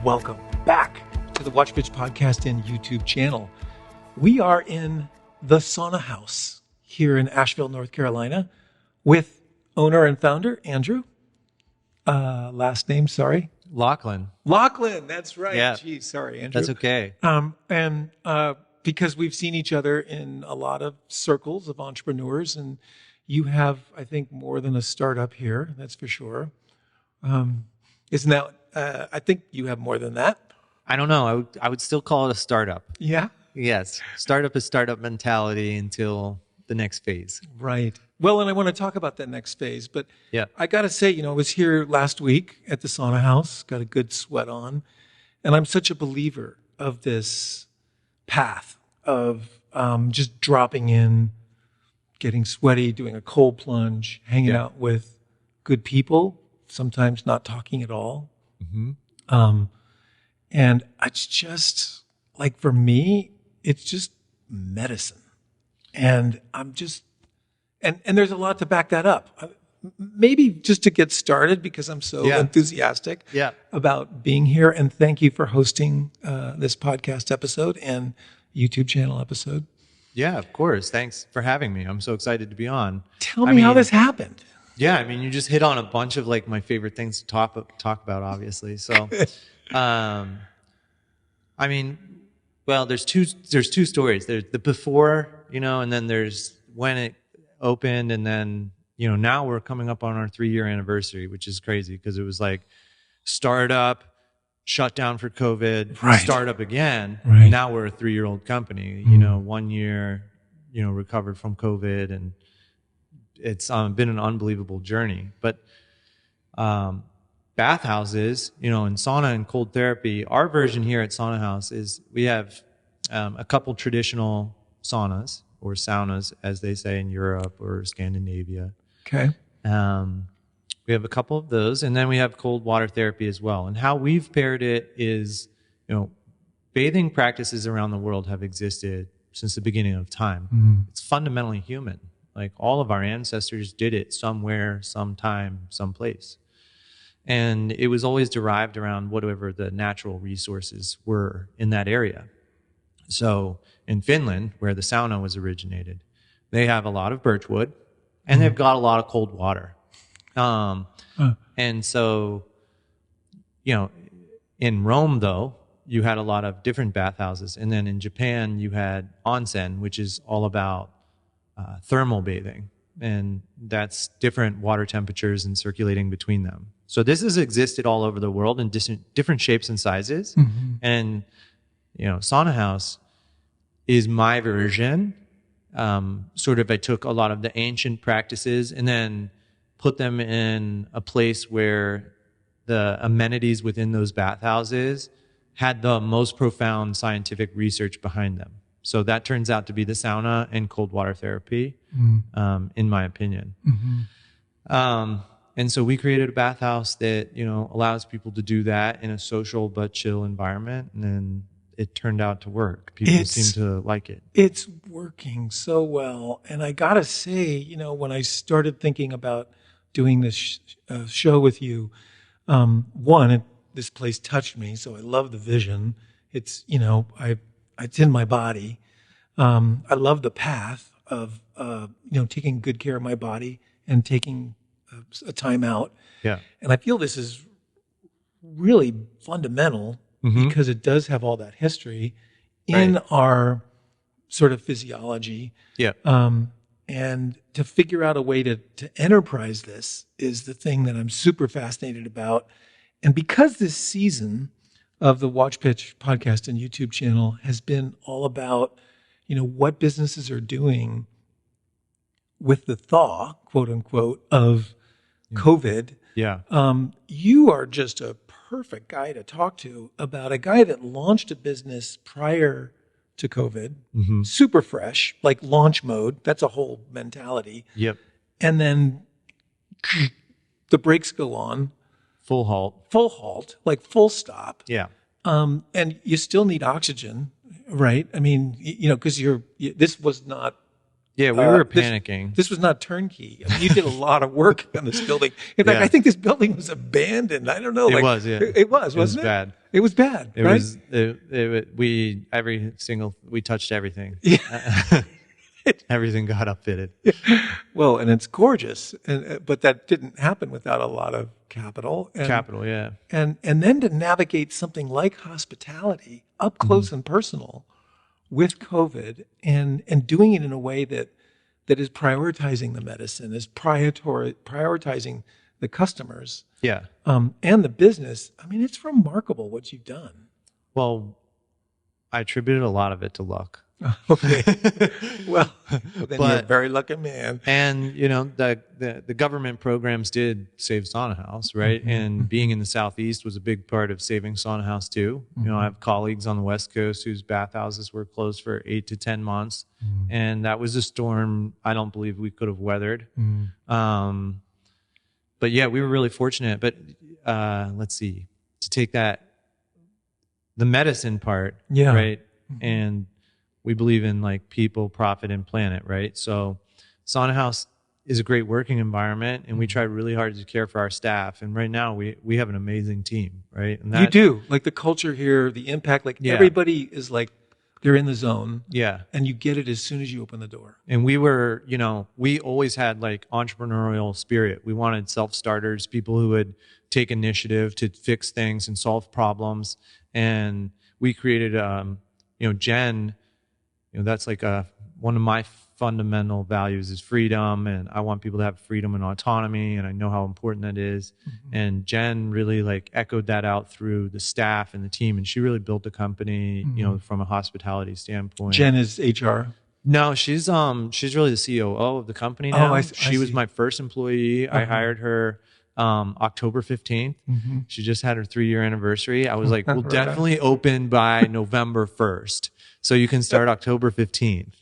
welcome back to the WatchPitch podcast and YouTube channel. We are in the Sauna House here in Asheville, North Carolina, with owner and founder Andrew. Last name, sorry. Lachlan. Lachlan, that's right. Yeah. Geez, sorry, Andrew. That's okay. And because we've seen each other in a lot of circles of entrepreneurs, and you have, I think, more than a startup here, that's for sure. Isn't that, I think you have more than that. I don't know. I would still call it a startup. Yeah? Yes. Startup is startup mentality until the next phase. Right. Well, and I want to talk about that next phase, but Yeah. I got to say, I was here last week at the Sauna House, got a good sweat on, and I'm such a believer of this path of just dropping in, getting sweaty, doing a cold plunge, hanging out with good people, sometimes not talking at all. Mm-hmm. And it's just, like, for me, it's just medicine. And I'm just, and there's a lot to back that up. Maybe just to get started, because I'm so enthusiastic about being here. And thank you for hosting this podcast episode and YouTube channel episode. Yeah, of course. Thanks for having me. I'm so excited to be on. Tell me how this happened. Yeah, I mean, you just hit on a bunch of like my favorite things to talk about, obviously. So, I mean, well, there's two stories. There's the before, and then there's when it opened, and then now we're coming up on our 3-year anniversary, which is crazy because it was like startup, shut down for COVID, startup again. Right. Now we're a 3-year-old company. 1 year, recovered from COVID, and it's been an unbelievable journey. But bathhouses, in sauna and cold therapy, our version here at Sauna House is we have a couple traditional saunas, or saunas, as they say in Europe or Scandinavia. Okay. We have a couple of those, and then we have cold water therapy as well. And how we've paired it is, bathing practices around the world have existed since the beginning of time. Mm. It's fundamentally human. Like, all of our ancestors did it somewhere, sometime, someplace. And it was always derived around whatever the natural resources were in that area. So in Finland, where the sauna was originated, they have a lot of birchwood, and they've got a lot of cold water. And so, in Rome, though, you had a lot of different bathhouses. And then in Japan, you had onsen, which is all about thermal bathing. And that's different water temperatures and circulating between them. So this has existed all over the world in different shapes and sizes. Mm-hmm. And, Sauna House is my version. I took a lot of the ancient practices and then put them in a place where the amenities within those bathhouses had the most profound scientific research behind them. So that turns out to be the sauna and cold water therapy, in my opinion. Mm-hmm. And so we created a bathhouse that, allows people to do that in a social but chill environment. And then it turned out to work. People seem to like it. It's working so well. And I got to say, when I started thinking about doing this show with you, this place touched me. So I love the vision. It's, it's in my body. I love the path of, taking good care of my body and taking a time out. Yeah. And I feel this is really fundamental because it does have all that history in our sort of physiology. Yeah. And to figure out a way to enterprise this is the thing that I'm super fascinated about. And because this season of the WatchPitch podcast and YouTube channel has been all about, what businesses are doing with the thaw, quote unquote, of COVID. Yeah. You are just a perfect guy to talk to about a guy that launched a business prior to COVID, super fresh, like launch mode. That's a whole mentality. Yep. And then the brakes go on. Full halt, like full stop. Yeah. And you still need oxygen, right? I mean, because this was not Yeah, we were panicking. This was not turnkey. I mean, you did a lot of work on this building. In fact, I think this building was abandoned. I don't know. It was, yeah. It was, wasn't it? Bad. It was bad, It right? was, we touched everything. Yeah. Everything got upfitted. Well, and it's gorgeous, but that didn't happen without a lot of capital. Yeah. And then to navigate something like hospitality up close and personal with COVID and doing it in a way that is prioritizing the medicine, is prioritizing the customers, Yeah. and the business. I mean, it's remarkable what you've done. Well, I attributed a lot of it to luck. Okay. Well, then you're a very lucky man. And, the government programs did save Sauna House, right? Mm-hmm. And being in the Southeast was a big part of saving Sauna House too. Mm-hmm. I have colleagues on the West Coast whose bathhouses were closed for 8 to 10 months. Mm-hmm. And that was a storm I don't believe we could have weathered. Mm-hmm. But yeah, we were really fortunate. But let's see, to take the medicine part, Yeah. right? Mm-hmm. And we believe in like people, profit, and planet, right? So Sauna House is a great working environment, and we try really hard to care for our staff. And right now we have an amazing team, right? And You do. Like the culture here, the impact, everybody is like, they're in the zone. Yeah. And you get it as soon as you open the door. And we were, we always had like entrepreneurial spirit. We wanted self-starters, people who would take initiative to fix things and solve problems. And we created, Jen, that's like one of my fundamental values is freedom. And I want people to have freedom and autonomy. And I know how important that is. Mm-hmm. And Jen really like echoed that out through the staff and the team. And she really built the company, from a hospitality standpoint. Jen is HR. No, she's really the COO of the company now. She was my first employee. Uh-huh. I hired her October 15th. Mm-hmm. She just had her 3-year anniversary. I was like, we'll definitely open by November 1st. So you can start October 15th.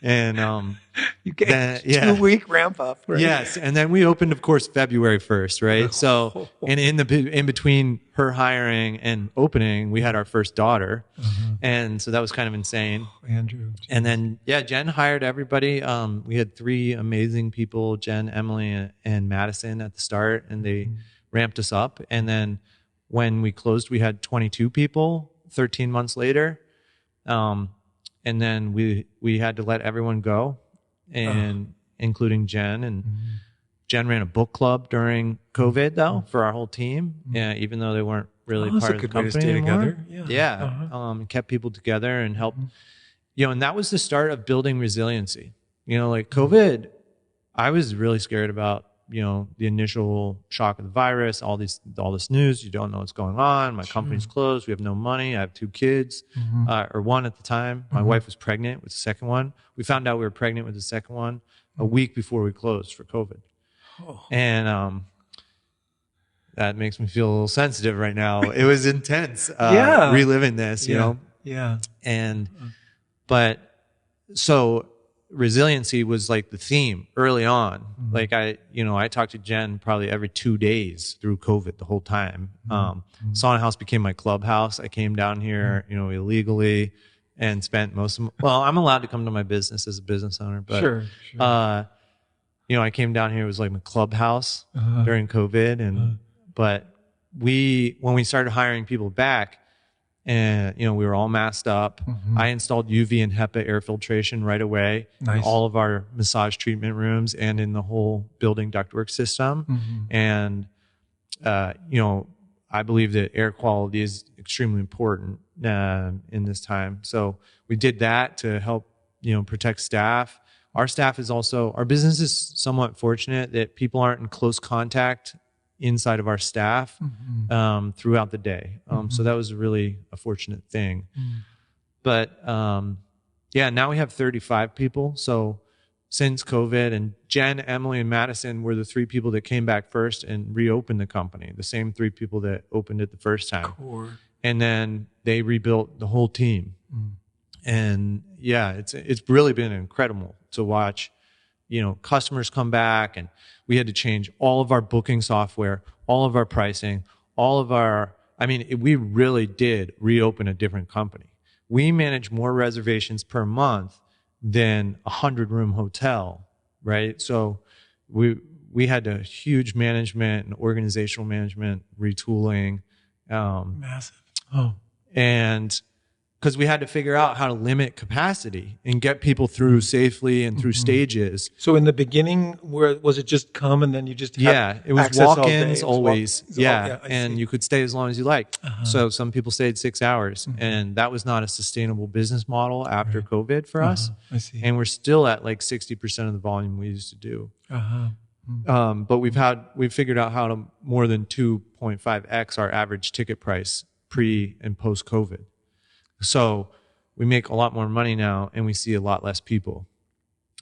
And you get 2-week ramp up, right? Yes. And then we opened, of course, February 1st, right? So, and in between her hiring and opening, we had our first daughter. Uh-huh. And so that was kind of insane. Andrew. Geez. And then, Jen hired everybody. We had 3 amazing people, Jen, Emily, and Madison at the start, and they ramped us up. And then when we closed, we had 22 people 13 months later. And then we had to let everyone go, and including Jen. And Jen ran a book club during COVID, though, for our whole team. Yeah, even though they weren't really part of the company anymore. Yeah. Uh-huh. Kept people together and helped. And that was the start of building resiliency. Like COVID, I was really scared about the initial shock of the virus, all this news. You don't know what's going on. My company's closed. We have no money. I have 2 kids, or 1 at the time. My wife was pregnant with the second one. We found out we were pregnant with the second one a week before we closed for COVID. Oh. And that makes me feel a little sensitive right now. It was intense reliving this, you know? Yeah. But so resiliency was like the theme early on. Mm-hmm. Like I talked to Jen probably every 2 days through COVID the whole time. Sauna House became my clubhouse. I came down here, illegally and spent I'm allowed to come to my business as a business owner, but sure. I came down here, it was like my clubhouse during COVID. But when we started hiring people back, and we were all masked up. I installed UV and HEPA air filtration right away in all of our massage treatment rooms and in the whole building ductwork system. And I believe that air quality is extremely important in this time. So we did that to help protect staff. Our business is somewhat fortunate that people aren't in close contact inside of our staff throughout the day. So that was really a fortunate thing. But now we have 35 people. So since COVID, and Jen, Emily, and Madison were the 3 people that came back first and reopened the company, the same 3 people that opened it the first time. Core. And then they rebuilt the whole team. And it's really been incredible to watch customers come back, and we had to change all of our booking software, all of our pricing, we really did reopen a different company. We manage more reservations per month than a 100-room hotel, right? So we had a huge management and organizational management retooling. Massive. Oh. And because we had to figure out how to limit capacity and get people through safely and through stages. So in the beginning, where was it just come and then you just have it was access all day? walk-ins always. And see. you could stay as long as you like. So some people stayed 6 hours, and that was not a sustainable business model after COVID for us. I see. And we're still at like 60% of the volume we used to do. But we've figured out how to more than 2.5x our average ticket price pre and post COVID. So we make a lot more money now and we see a lot less people.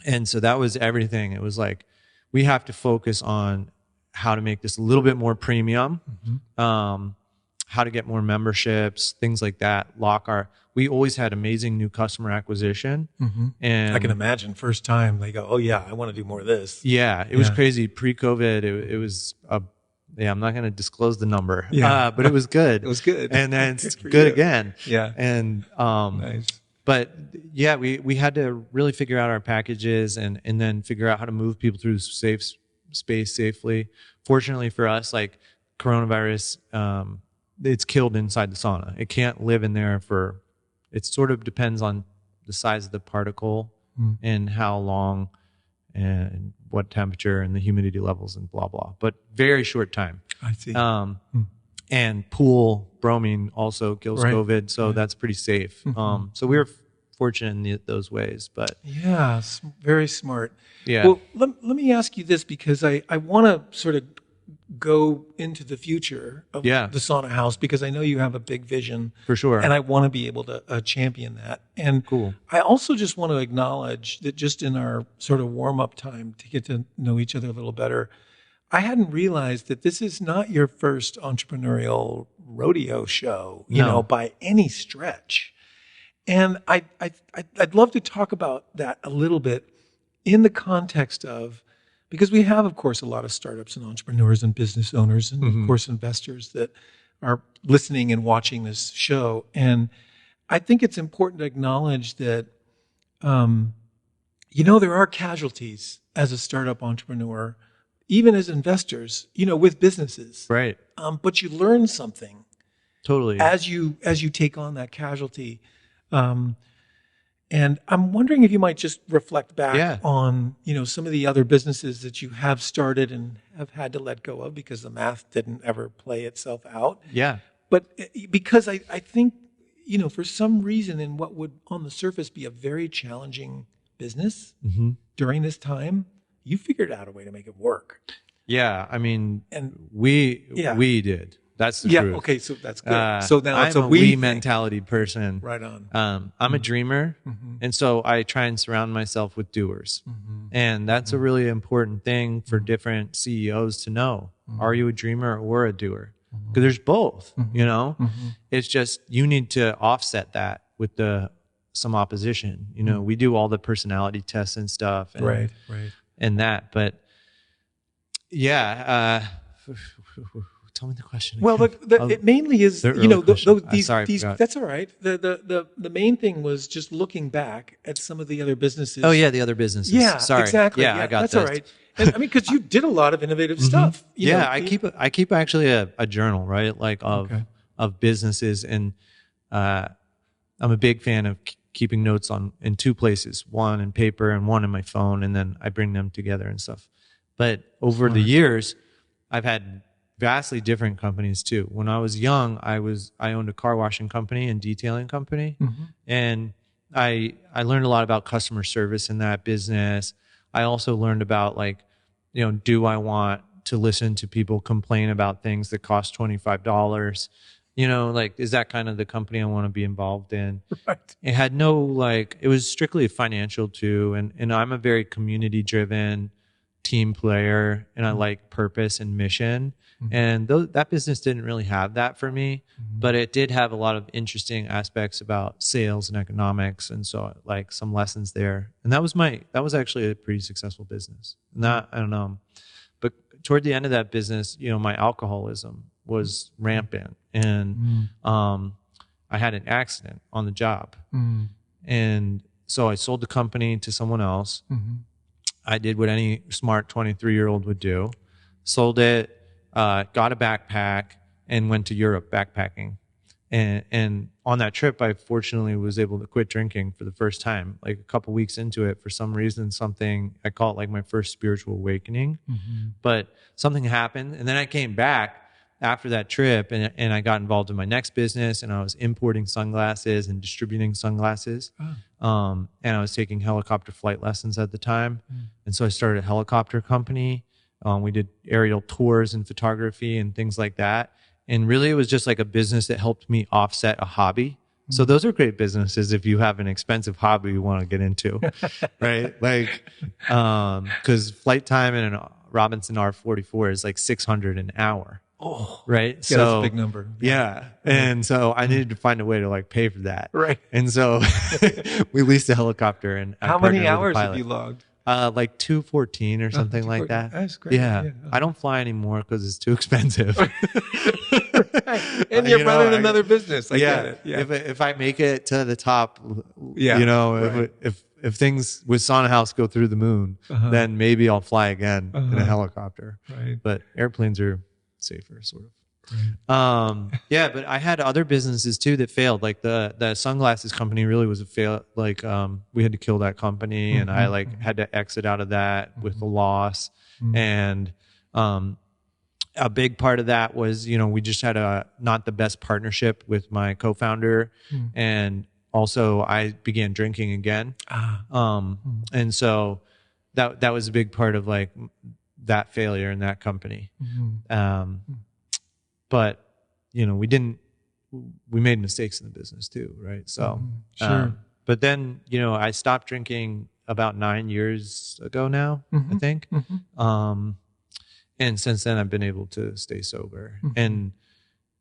And so that was everything. It was like, we have to focus on how to make this a little bit more premium, how to get more memberships, things like that. We always had amazing new customer acquisition. And I can imagine first time they go, oh yeah, I want to do more of this. Yeah, it was crazy. Pre-COVID, it was I'm not going to disclose the number, but it was good. It was good. And then it's good again. Yeah. And, nice. But yeah, we had to really figure out our packages and then figure out how to move people through safe space safely. Fortunately for us, like coronavirus, it's killed inside the sauna. It can't live in there it sort of depends on the size of the particle and how long and what temperature and the humidity levels and blah, blah. But very short time. I see. And pool bromine also kills COVID. So that's pretty safe. So we were fortunate in those ways, but. Yeah, very smart. Yeah. Well, let me ask you this, because I want to sort of go into the future of the Sauna House, because I know you have a big vision. For sure. And I want to be able to champion that. And cool. I also just want to acknowledge that just in our sort of warm-up time to get to know each other a little better, I hadn't realized that this is not your first entrepreneurial rodeo show, you know, by any stretch. And I'd love to talk about that a little bit in the context of, because we have, of course, a lot of startups and entrepreneurs and business owners and, of course, investors that are listening and watching this show. And I think it's important to acknowledge that, there are casualties as a startup entrepreneur, even as investors, with businesses. Right. But you learn something. Totally. As you take on that casualty. And I'm wondering if you might just reflect back on, some of the other businesses that you have started and have had to let go of because the math didn't ever play itself out. Yeah. But because I think, for some reason in what would on the surface be a very challenging business during this time, you figured out a way to make it work. Yeah. I mean, we did. That's the truth. Okay, so that's good. So now it's I'm a we mentality person. Right on. I'm a dreamer, and so I try and surround myself with doers. And that's a really important thing for different CEOs to know. Are you a dreamer or a doer? Because there's both, It's just you need to offset that with some opposition. We do all the personality tests and stuff. And, right. And that, but tell me the question. Well, it mainly is, that's all right. The main thing was just looking back at some of the other businesses. Oh yeah, the other businesses. Yeah, sorry. Exactly. Yeah, I got that's this. all right. And, because you did a lot of innovative stuff. I keep actually a journal, right? Like of businesses, and I'm a big fan of keeping notes in two places, one in paper and one in my phone, and then I bring them together and stuff. But over the years, I've had vastly different companies too. When I was young, I owned a car washing company and detailing company, and I learned a lot about customer service in that business. I also learned about do I want to listen to people complain about things that cost $25? Is that kind of the company I want to be involved in? Right. It had no it was strictly financial too, and I'm a very community driven team player, and I like purpose and mission. And that business didn't really have that for me, but it did have a lot of interesting aspects about sales and economics, and so some lessons there. And that was actually a pretty successful business. And that, I don't know, but toward the end of that business, my alcoholism was rampant, and I had an accident on the job, and so I sold the company to someone else. Mm-hmm. I did what any smart 23-year-old would do. Sold it, got a backpack, and went to Europe backpacking. And on that trip, I fortunately was able to quit drinking for the first time. Like a couple weeks into it, for some reason, I call it like my first spiritual awakening. Mm-hmm. But something happened, and then I came back after that trip, and I got involved in my next business, and I was importing sunglasses and distributing sunglasses. Oh. And I was taking helicopter flight lessons at the time. And so I started a helicopter company. We did aerial tours and photography and things like that. And really, it was just like a business that helped me offset a hobby. So those are great businesses if you have an expensive hobby you want to get into, right? Like, because flight time in a Robinson R44 is like $600 an hour. Oh, right. Yeah, So that's a big number. Yeah. And so I needed to find a way to like pay for that. Right. And so we leased a helicopter, and I How many partnered with a hours have pilot. you logged? Like 214 or something like that. That's great. Yeah. I don't fly anymore because it's too expensive. And you're running another business. I get it. Yeah. If I make it to the top, Yeah, right. if things with Sauna House go through the moon, then maybe I'll fly again in a helicopter. Right. But airplanes are safer, sort of. Yeah, but I had other businesses too that failed. Like the sunglasses company really was a fail. Like we had to kill that company, and I like had to exit out of that with a loss. And a big part of that was, we just had not the best partnership with my co-founder, and also I began drinking again. And so that was a big part of like that failure in that company. But we made mistakes in the business too, right? So Sure. But then I stopped drinking about 9 years ago now, I think. And since then I've been able to stay sober. And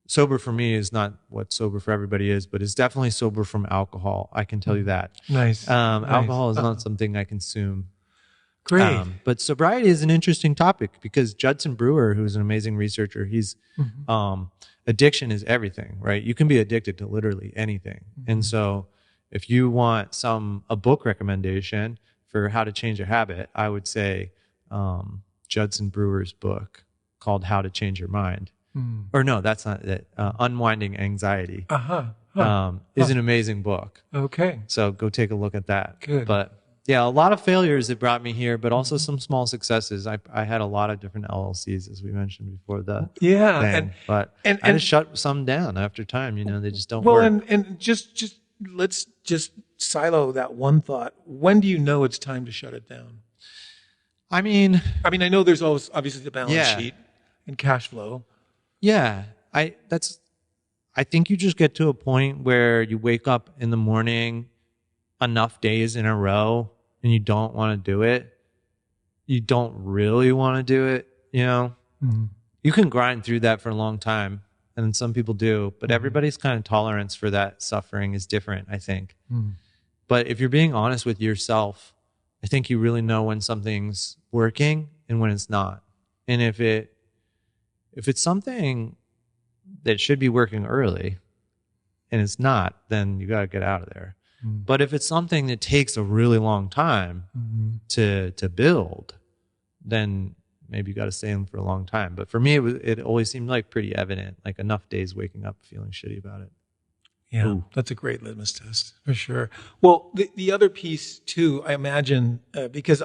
sober for me is not what sober for everybody is, but it's definitely sober from alcohol. I can tell you that. Nice. Alcohol is not something I consume. Great. But sobriety is an interesting topic because Judson Brewer, who's an amazing researcher, he's addiction is everything, right? You can be addicted to literally anything. And so if you want a book recommendation for how to change a habit, I would say Judson Brewer's book called How to Change Your Mind. Or no, that's not it. Unwinding Anxiety is an amazing book. Okay. So go take a look at that. Good. But yeah, a lot of failures that brought me here, but also some small successes. I had a lot of different LLCs, as we mentioned before the thing. I just shut some down after time. They just don't work. Well, and just let's just silo that one thought. When do you know it's time to shut it down? I mean, I know there's always obviously the balance sheet and cash flow. Yeah, I think you just get to a point where you wake up in the morning enough days in a row and you don't want to do it. You don't really want to do it, You can grind through that for a long time, and some people do, but everybody's kind of tolerance for that suffering is different, I think. But if you're being honest with yourself, I think you really know when something's working and when it's not. And if it's something that should be working early and it's not, then you got to get out of there. But if it's something that takes a really long time to build, then maybe you got to stay in for a long time. But for me, it always seemed like pretty evident, like enough days waking up feeling shitty about it. Yeah, Ooh. That's a great litmus test for sure. Well, the other piece too, I imagine, because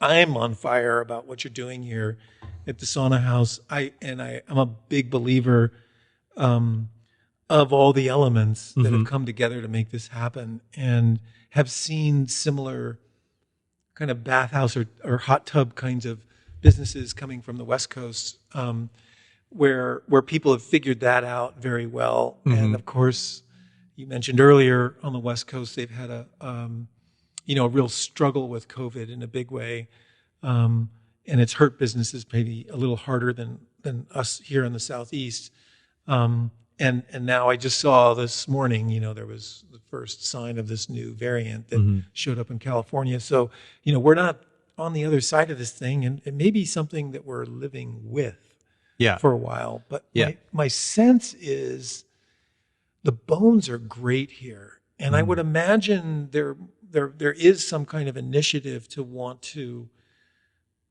I'm on fire about what you're doing here at the Sauna House. I'm a big believer of all the elements that have come together to make this happen, and have seen similar kind of bathhouse or hot tub kinds of businesses coming from the West Coast, where people have figured that out very well. And of course, you mentioned earlier on the West Coast, they've had a real struggle with COVID in a big way. And it's hurt businesses maybe a little harder than us here in the Southeast. And now I just saw this morning, there was the first sign of this new variant that showed up in California. So, we're not on the other side of this thing, and it may be something that we're living with for a while. But my sense is the bones are great here. And I would imagine there is some kind of initiative to want to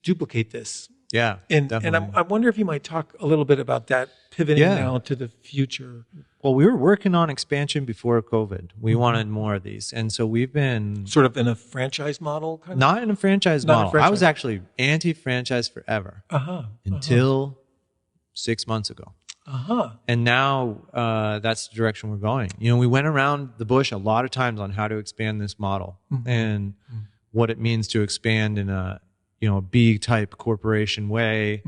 duplicate this. Yeah, And definitely. I wonder if you might talk a little bit about that, pivoting now to the future. Well, we were working on expansion before COVID. We wanted more of these. And so we've been Sort of in a franchise model kind of? not in a franchise Not a model. I franchise. was actually anti-franchise forever until 6 months ago. And now that's the direction we're going. You know, we went around the bush a lot of times on how to expand this model and what it means to expand in a, you know, a B-type corporation way,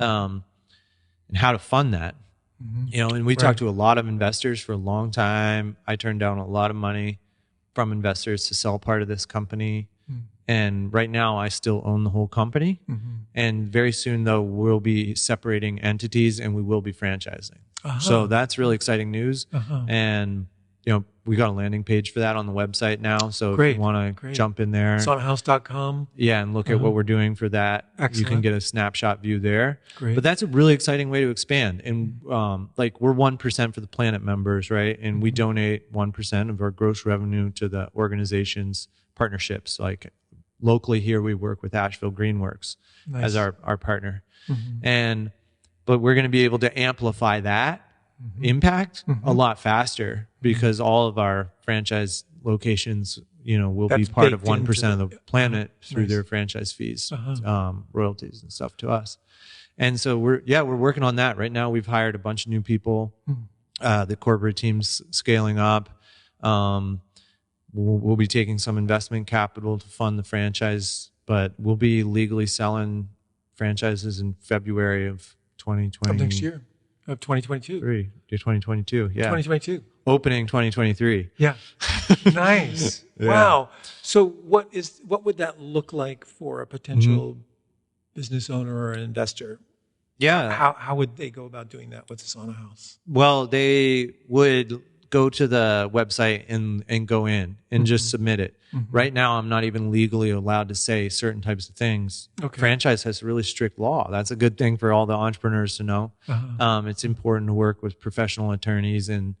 and how to fund that. You know, and we talked to a lot of investors for a long time. I turned down a lot of money from investors to sell part of this company. And right now I still own the whole company. And very soon though, we'll be separating entities and we will be franchising. So that's really exciting news. And, you know, we got a landing page for that on the website now. So if you want to jump in there, saunahouse.com. Yeah, and look at what we're doing for that. Excellent. You can get a snapshot view there. Great. But that's a really exciting way to expand. And like we're 1% for the Planet members, right? And we donate 1% of our gross revenue to the organization's partnerships. Like locally here, we work with Asheville Greenworks as our partner. But we're going to be able to amplify that impact a lot faster because all of our franchise locations, you know, will be part of 1% of the Planet through their franchise fees, royalties and stuff to us. And so we're working on that right now. We've hired a bunch of new people. The corporate team's scaling up. We'll be taking some investment capital to fund the franchise, but we'll be legally selling franchises in February of 2020. Of next year, of 2022. 2022, yeah. 2022. Opening 2023. Yeah. Nice. Wow. So what would that look like for a potential business owner or an investor? Yeah. How would they go about doing that with the Sauna House? Well, they would go to the website and go in and just submit it. Right now, I'm not even legally allowed to say certain types of things. Okay. Franchise has a really strict law. That's a good thing for all the entrepreneurs to know. It's important to work with professional attorneys and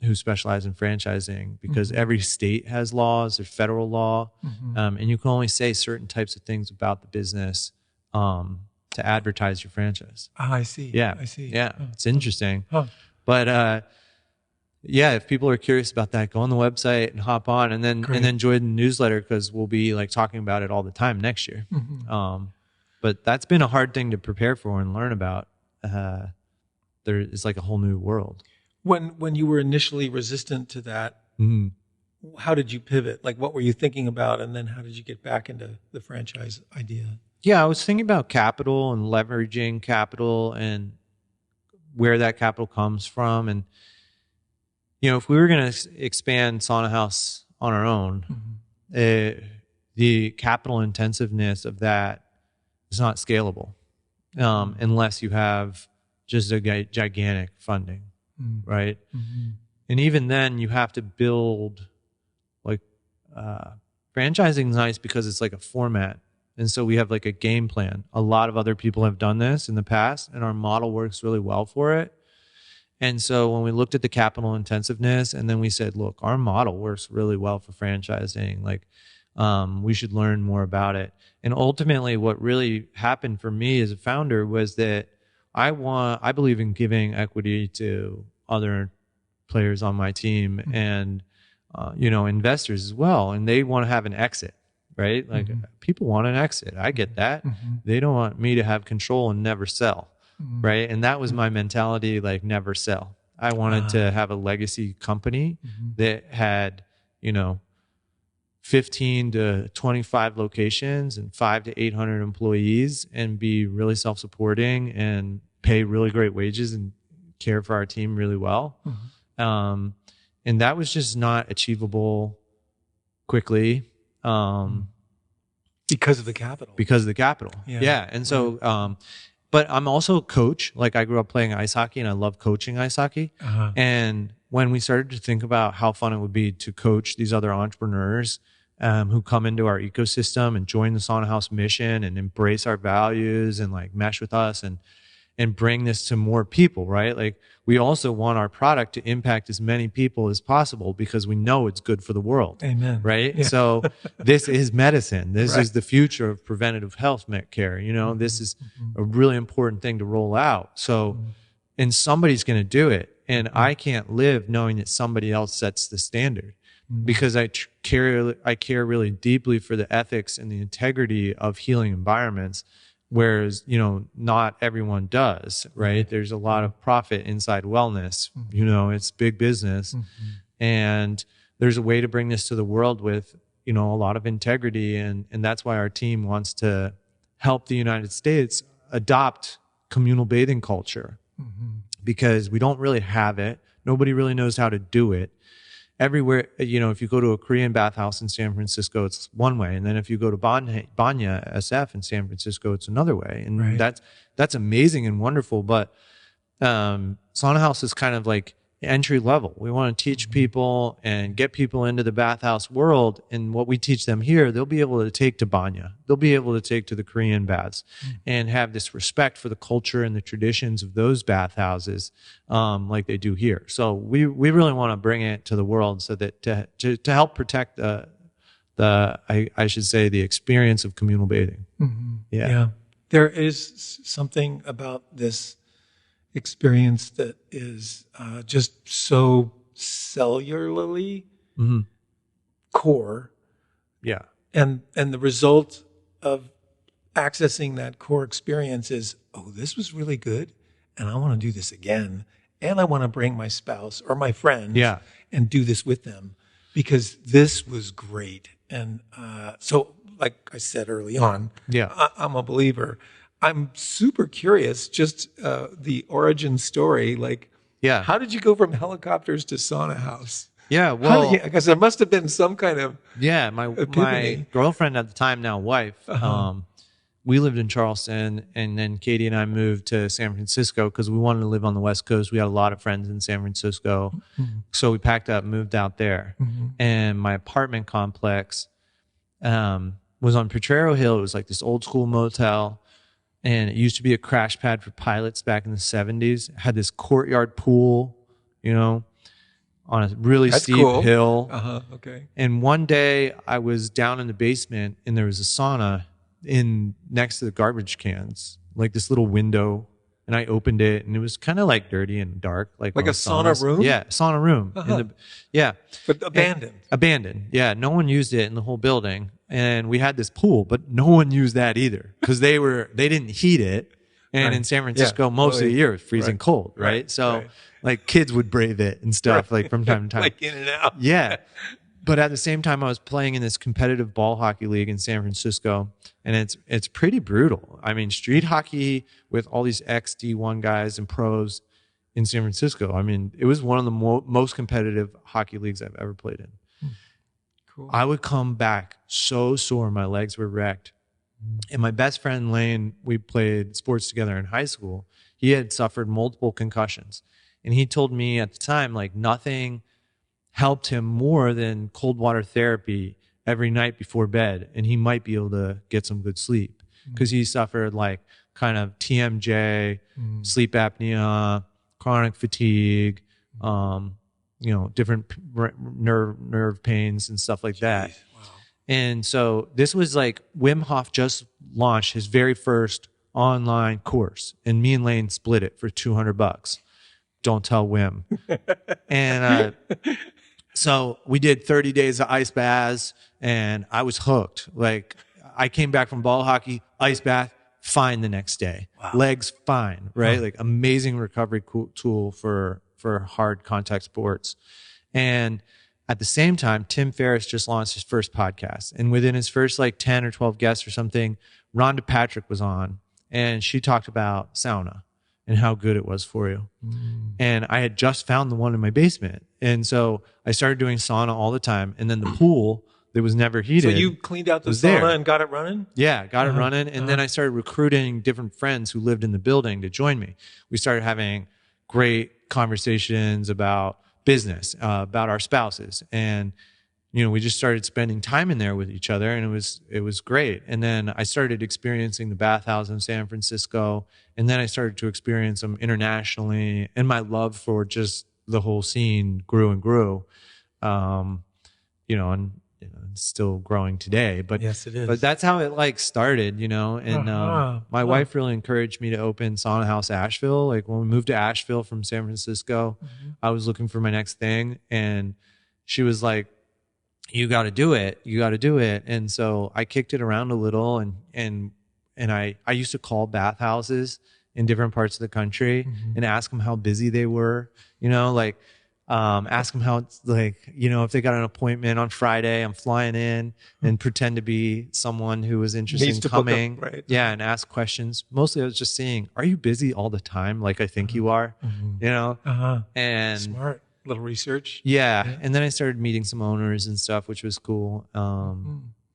who specialize in franchising because every state has laws. There's federal law, and you can only say certain types of things about the business to advertise your franchise. I see. Yeah, I see. Yeah, it's interesting. But yeah, if people are curious about that, go on the website and hop on, and then join the newsletter because we'll be like talking about it all the time next year. But that's been a hard thing to prepare for and learn about. There is like a whole new world. When you were initially resistant to that, how did you pivot? Like, what were you thinking about, and then how did you get back into the franchise idea? Yeah, I was thinking about capital and leveraging capital and where that capital comes from, and you know, if we were going to expand Sauna House on our own, the capital intensiveness of that is not scalable unless you have just a gigantic funding, right? And even then, you have to build like franchising is nice because it's like a format. And so we have like a game plan. A lot of other people have done this in the past, and our model works really well for it. And so when we looked at the capital intensiveness and then we said, look, our model works really well for franchising. Like, we should learn more about it. And ultimately what really happened for me as a founder was that I believe in giving equity to other players on my team and, you know, investors as well. And they want to have an exit, right? Like people want an exit. I get that. They don't want me to have control and never sell. Right. And that was my mentality, like never sell. I wanted to have a legacy company that had, you know, 15 to 25 locations and 500 to 800 employees and be really self-supporting and pay really great wages and care for our team really well. And that was just not achievable quickly. Because of the capital. Because of the capital. Yeah. And so, but I'm also a coach. Like I grew up playing ice hockey and I love coaching ice hockey. And when we started to think about how fun it would be to coach these other entrepreneurs who come into our ecosystem and join the Sauna House mission and embrace our values and like mesh with us and bring this to more people, right? Like we also want our product to impact as many people as possible because we know it's good for the world. Amen. Right? Yeah. So this is medicine. This Right. is the future of preventative health care. You know, this is a really important thing to roll out. So, and somebody's going to do it. And I can't live knowing that somebody else sets the standard because I care really deeply for the ethics and the integrity of healing environments. Whereas, you know, not everyone does, right? There's a lot of profit inside wellness. You know, it's big business. And there's a way to bring this to the world with, you know, a lot of integrity. And that's why our team wants to help the United States adopt communal bathing culture because we don't really have it. Nobody really knows how to do it. Everywhere, you know, if you go to a Korean bathhouse in San Francisco, it's one way. And then if you go to Banya SF in San Francisco, it's another way. And that's amazing and wonderful. But Sauna House is kind of like entry level. We want to teach people and get people into the bathhouse world. And what we teach them here, they'll be able to take to Banya. They'll be able to take to the Korean baths and have this respect for the culture and the traditions of those bathhouses like they do here. So we really want to bring it to the world so that to help protect I should say the experience of communal bathing. Yeah. There is something about this experience that is just so cellularly core. Yeah. And the result of accessing that core experience is, oh, this was really good. And I want to do this again. And I want to bring my spouse or my friends and do this with them because this was great. And so, like I said early on, I'm a believer. I'm super curious, just the origin story. Like, how did you go from helicopters to Sauna House? Yeah, well, because there must have been some kind of my girlfriend at the time, now wife, we lived in Charleston, and then Katie and I moved to San Francisco because we wanted to live on the West Coast. We had a lot of friends in San Francisco, so we packed up, moved out there, and my apartment complex was on Potrero Hill. It was like this old school motel. And it used to be a crash pad for pilots back in the 70s. It had this courtyard pool, you know, on a really steep hill. Okay. And one day I was down in the basement and there was a sauna next to the garbage cans, like this little window. And I opened it and it was kind of like dirty and dark. Like a sauna room? Yeah, sauna room. But abandoned. Abandoned. Yeah, no one used it in the whole building. And we had this pool, but no one used that either because they didn't heat it. And in San Francisco, most of the year it was freezing cold, right? So like kids would brave it and stuff like from time to time. Like in and out. Yeah. But at the same time, I was playing in this competitive ball hockey league in San Francisco, and it's pretty brutal. I mean, street hockey with all these ex-D1 guys and pros in San Francisco. I mean, it was one of the most competitive hockey leagues I've ever played in. Cool. I would come back so sore. My legs were wrecked. And my best friend, Lane, we played sports together in high school. He had suffered multiple concussions. And he told me at the time, like, nothing helped him more than cold water therapy every night before bed. And he might be able to get some good sleep because he suffered like kind of TMJ, sleep apnea, chronic fatigue, you know, different nerve pains and stuff like that. Wow. And so this was like Wim Hof just launched his very first online course, and me and Lane split it for $200. Don't tell Wim. And so we did 30 days of ice baths, and I was hooked. Like I came back from ball hockey, ice bath, fine the next day. Wow. Legs fine, right? Like amazing recovery tool for hard contact sports. And at the same time, Tim Ferriss just launched his first podcast. And within his first like 10 or 12 guests or something, Rhonda Patrick was on, and she talked about sauna and how good it was for you. And I had just found the one in my basement. And so I started doing sauna all the time. And then the pool that was never heated. So you cleaned out the sauna and got it running? Yeah, got it running. And then I started recruiting different friends who lived in the building to join me. We started having great conversations about business, about our spouses. And we just started spending time in there with each other, and it was great. And then I started experiencing the bathhouse in San Francisco, and then I started to experience them internationally, and my love for just the whole scene grew and grew. And it's still growing today, but yes, it is. But that's how it like started, and my wife really encouraged me to open Sauna House Asheville. Like when we moved to Asheville from San Francisco, I was looking for my next thing, and she was like, you got to do it. You got to do it. And so I kicked it around a little, and I used to call bathhouses in different parts of the country and ask them how busy they were, ask them how it's like, if they got an appointment on Friday, I'm flying in and pretend to be someone who was interested in coming. Right. Yeah. And ask questions. Mostly I was just seeing, are you busy all the time? Like I think you are, and smart little research. Yeah. And then I started meeting some owners and stuff, which was cool.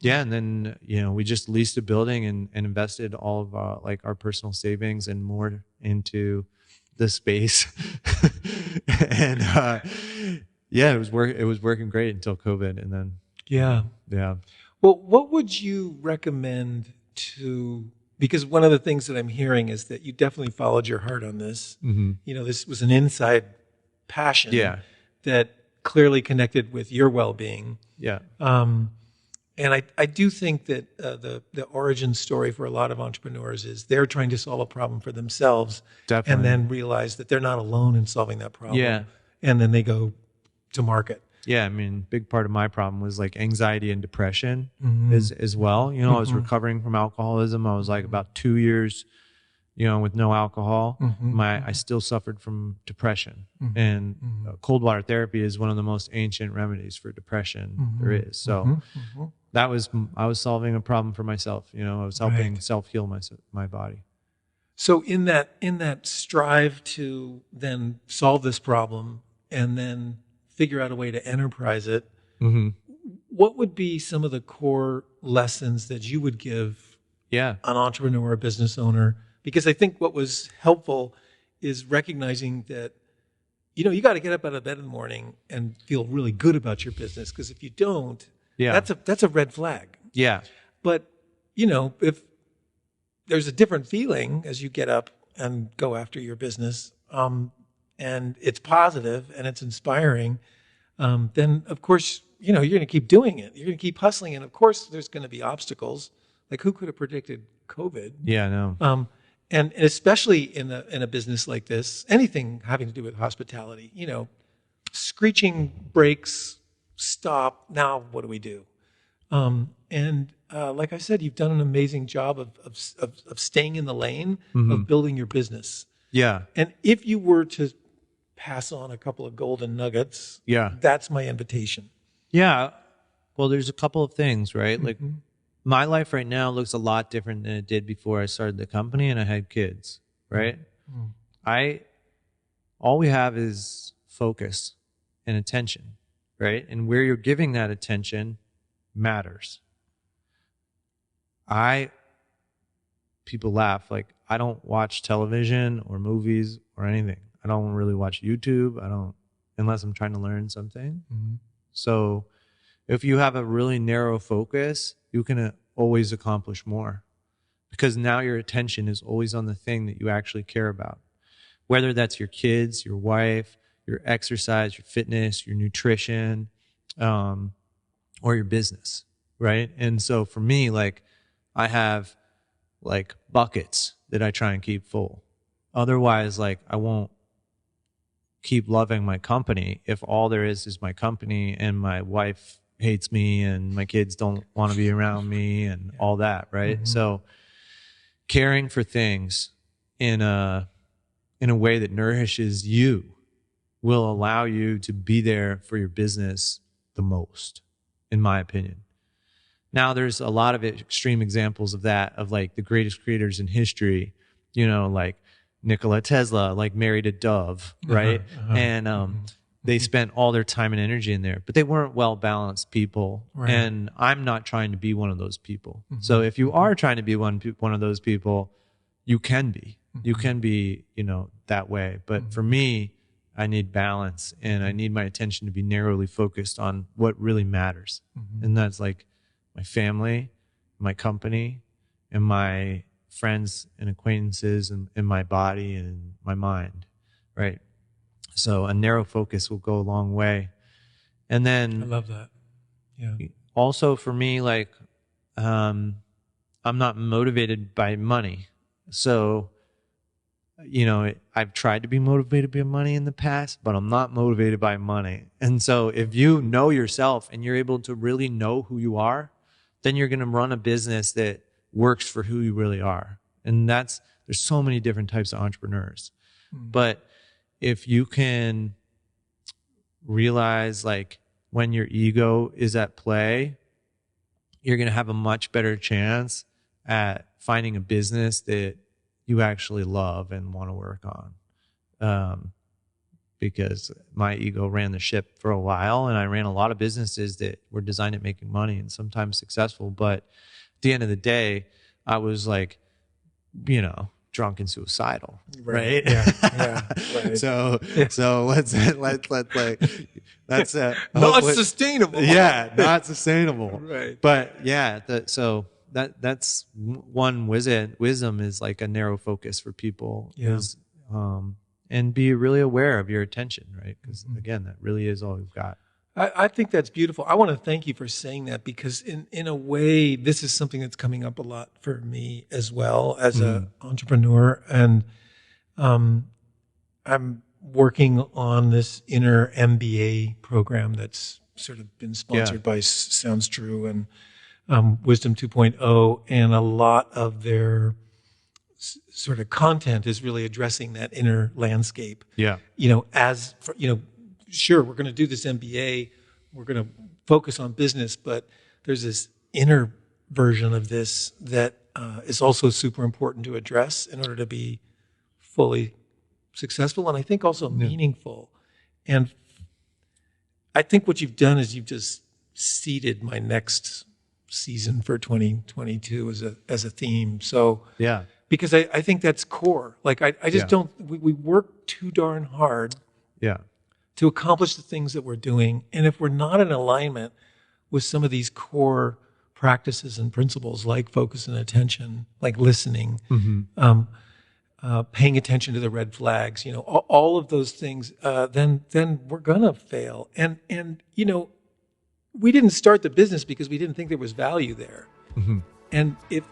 Yeah. And then, we just leased a building and invested all of our personal savings and more into the space. And it was working great until COVID. And then yeah. Well, what would you recommend because one of the things that I'm hearing is that you definitely followed your heart on this. This was an inside passion that clearly connected with your well-being. And I do think that the origin story for a lot of entrepreneurs is they're trying to solve a problem for themselves. Definitely. And then realize that they're not alone in solving that problem. Yeah. And then they go to market. Yeah. I mean, big part of my problem was like anxiety and depression as well. I was recovering from alcoholism. I was like about 2 years, with no alcohol. I still suffered from depression, and cold water therapy is one of the most ancient remedies for depression there is. So I was solving a problem for myself. I was helping self-heal my body. So in that strive to then solve this problem and then figure out a way to enterprise it, what would be some of the core lessons that you would give an entrepreneur, a business owner? Because I think what was helpful is recognizing that, you got to get up out of bed in the morning and feel really good about your business. Because if you don't, that's a red flag. Yeah. But, if there's a different feeling as you get up and go after your business, and it's positive and it's inspiring, then of course, you're going to keep doing it. You're going to keep hustling. And of course, there's going to be obstacles. Like who could have predicted COVID? Yeah, no. And especially in a business like this, anything having to do with hospitality, screeching brakes, stop. Now, what do we do? Like I said, you've done an amazing job of staying in the lane of building your business. Yeah. And if you were to pass on a couple of golden nuggets, that's my invitation. Yeah. Well, there's a couple of things, right? Like my life right now looks a lot different than it did before I started the company and I had kids, right? All we have is focus and attention, right? And where you're giving that attention matters. People laugh, like I don't watch television or movies or anything. I don't really watch YouTube. Unless I'm trying to learn something. So if you have a really narrow focus, you can always accomplish more because now your attention is always on the thing that you actually care about, whether that's your kids, your wife, your exercise, your fitness, your nutrition, or your business, right? And so for me, like I have like buckets that I try and keep full. Otherwise, like I won't keep loving my company if all there is my company and my wife hates me and my kids don't want to be around me and all that, right? So caring for things in a way that nourishes you will allow you to be there for your business the most, in my opinion. Now, there's a lot of extreme examples of that, of like the greatest creators in history, like Nikola Tesla, like married a dove, right? And they spent all their time and energy in there, but they weren't well-balanced people. Right. And I'm not trying to be one of those people. So if you are trying to be one of those people, you can be. You can be, that way. But for me, I need balance, and I need my attention to be narrowly focused on what really matters. And that's like my family, my company, and my friends and acquaintances, and my body and my mind, right? So a narrow focus will go a long way. And then I love that. Yeah. Also for me, like, I'm not motivated by money. So, I've tried to be motivated by money in the past, but I'm not motivated by money. And so if you know yourself and you're able to really know who you are, then you're going to run a business that works for who you really are. And there's so many different types of entrepreneurs. But if you can realize, like, when your ego is at play, you're going to have a much better chance at finding a business that you actually love and want to work on. Because my ego ran the ship for a while, and I ran a lot of businesses that were designed at making money and sometimes successful. But at the end of the day, I was like, drunk and suicidal, right? Yeah. Right. So let's like, that's not sustainable. Yeah, not sustainable. Right. But yeah, that's one wisdom is like a narrow focus for people. Yeah. And be really aware of your attention, right? Because again, that really is all we've got. I think that's beautiful. I want to thank you for saying that, because in a way, this is something that's coming up a lot for me as well as an entrepreneur. And I'm working on this inner MBA program that's sort of been sponsored by Sounds True and Wisdom 2.0. And a lot of their sort of content is really addressing that inner landscape. Yeah. Sure, we're going to do this MBA, we're going to focus on business, but there's this inner version of this that is also super important to address in order to be fully successful, and I think also meaningful. And I think what you've done is you've just seeded my next season for 2022 as a theme. So yeah, because I think that's core. Like I just don't. We work too darn hard. Yeah. To accomplish the things that we're doing. And if we're not in alignment with some of these core practices and principles, like focus and attention, like listening, paying attention to the red flags, all of those things, then we're gonna fail. And we didn't start the business because we didn't think there was value there. And if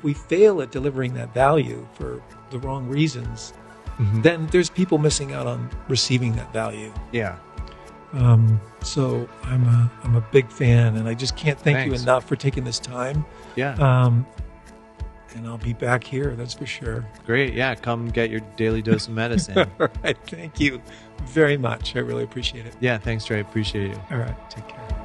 we fail at delivering that value for the wrong reasons, then there's people missing out on receiving that value. Yeah. So I'm a big fan, and I just can't thank you enough for taking this time. Yeah. And I'll be back here, that's for sure. Great. Yeah. Come get your daily dose of medicine. All right. Thank you very much. I really appreciate it. Yeah. Thanks, Trey. Appreciate you. All right. Take care.